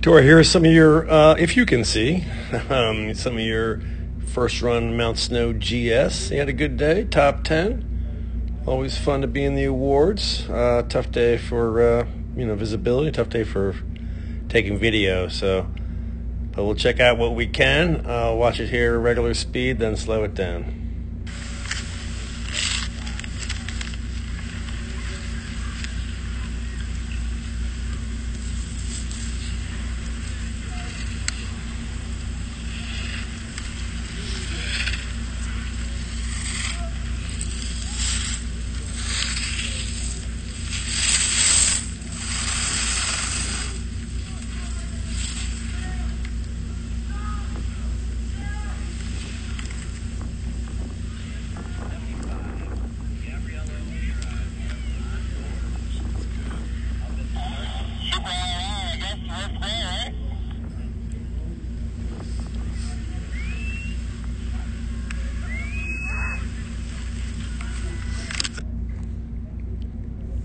Tori, here are some of your, if you can see, some of your first run Mount Snow GS. You had a good day, top 10. Always fun to be in the awards. Tough day for, visibility, tough day for taking video. But we'll check out what we can. Watch it here at regular speed, then slow it down.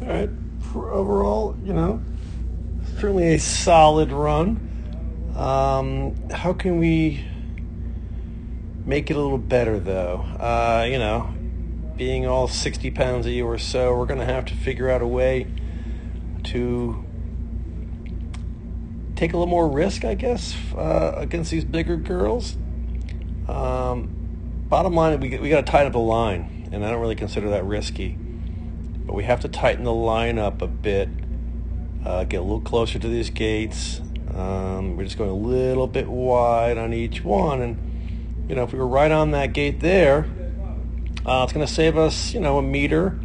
All right, overall, certainly a solid run. How can we make it a little better, though? Being all 60 pounds a year or so, we're going to have to figure out a way to take a little more risk, I guess, against these bigger girls. Bottom line, we got to tighten up the line, and I don't really consider that risky. But we have to tighten the line up a bit, get a little closer to these gates. We're just going a little bit wide on each one. And, if we were right on that gate there, it's going to save us, a meter.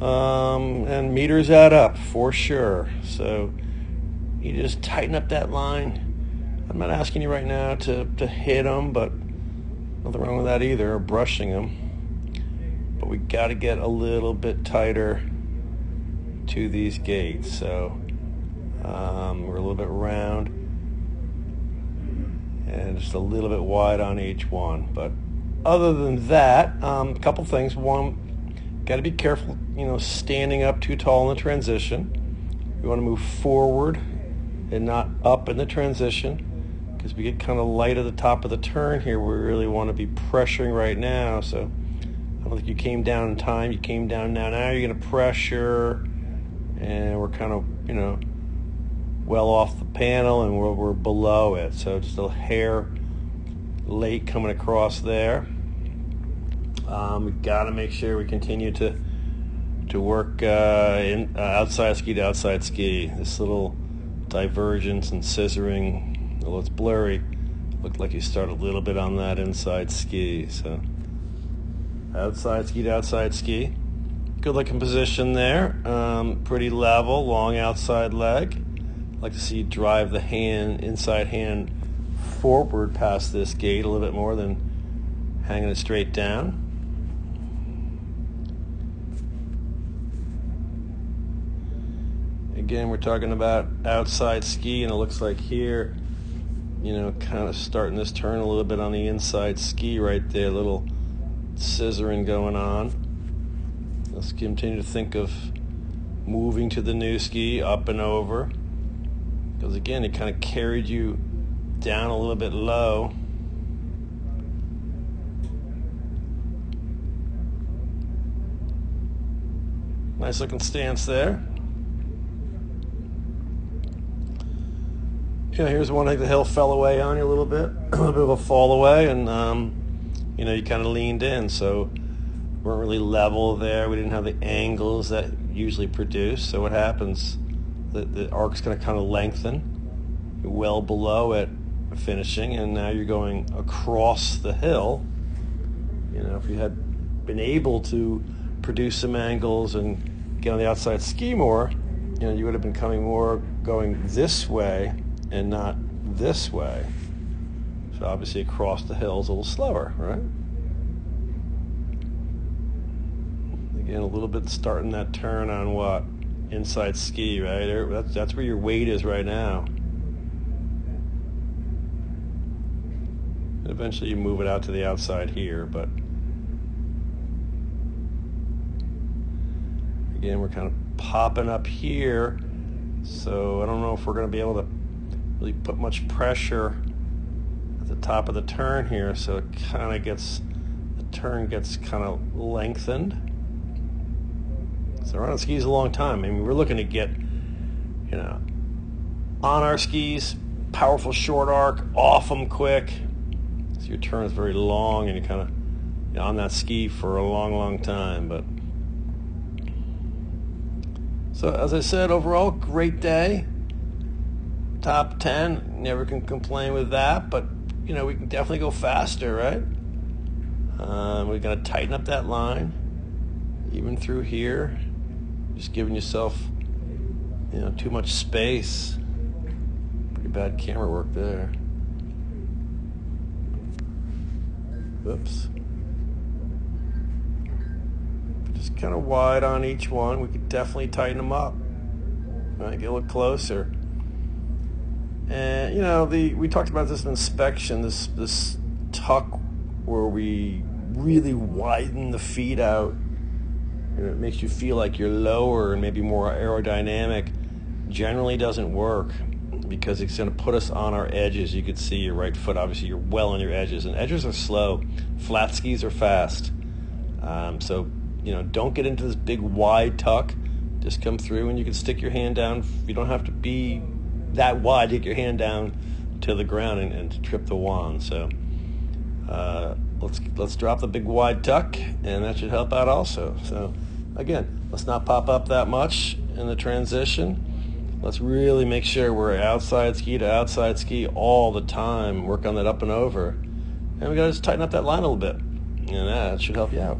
And meters add up for sure. So you just tighten up that line. I'm not asking you right now to hit them, but nothing wrong with that either, or brushing them. But we got to get a little bit tighter to these gates. So we're a little bit round and just a little bit wide on each one. But other than that, a couple things. One, got to be careful, standing up too tall in the transition. We want to move forward and not up in the transition, because we get kind of light at the top of the turn here. We really want to be pressuring right now. So I don't think you came down in time. You came down now. Now you're going to pressure, and we're kind of, well off the panel, and we're below it. So just a hair late coming across there. We've got to make sure we continue to work in outside ski to outside ski. This little divergence and scissoring, although it's blurry, looked like you start a little bit on that inside ski. So outside ski to outside ski. Good looking position there. Pretty level, long outside leg. Like to see you drive the inside hand forward past this gate a little bit more than hanging it straight down. Again, we're talking about outside ski, and it looks like here, kind of starting this turn a little bit on the inside ski right there, a little scissoring going on. Let's continue to think of moving to the new ski, up and over, because again, it kind of carried you down a little bit low. Nice looking stance there. Here's one, I think the hill fell away on you a little bit of a fall away, and you kind of leaned in, so weren't really level there. We didn't have the angles that usually produce. So what happens? The arc's going to kind of lengthen. You're well below it finishing, and now you're going across the hill. If you had been able to produce some angles and get on the outside ski more, you would have been coming more going this way and not this way. So obviously across the hill is a little slower, right? Again, a little bit starting that turn on what? Inside ski, right? That's where your weight is right now. Eventually you move it out to the outside here, but again, we're kind of popping up here, so I don't know if we're going to be able to really put much pressure at the top of the turn here, so it kind of gets, the turn gets kind of lengthened. So we're on skis a long time. I mean, we're looking to get, you know, on our skis, powerful short arc, off them quick. So your turn is very long, and you're kind of, you know, on that ski for a long, long time. But so as I said, overall, great day. Top 10, never can complain with that. But you know, we can definitely go faster, right? We're gonna tighten up that line, even through here. Just giving yourself, you know, too much space. Pretty bad camera work there. Whoops. Just kind of wide on each one. We could definitely tighten them up. All right, get a little closer. And you know, we talked about this in inspection. This tuck where we really widen the feet out. You know, it makes you feel like you're lower and maybe more aerodynamic. Generally doesn't work, because it's going to put us on our edges. You can see your right foot, obviously you're well on your edges, and edges are slow. Flat skis are fast. So, you know, don't get into this big wide tuck. Just come through, and you can stick your hand down. You don't have to be that wide to get your hand down to the ground and trip the wand. So let's drop the big wide tuck, and that should help out also. So again, let's not pop up that much in the transition. Let's really make sure we're outside ski to outside ski all the time. Work on that up and over. And we got to just tighten up that line a little bit. And that should help you out.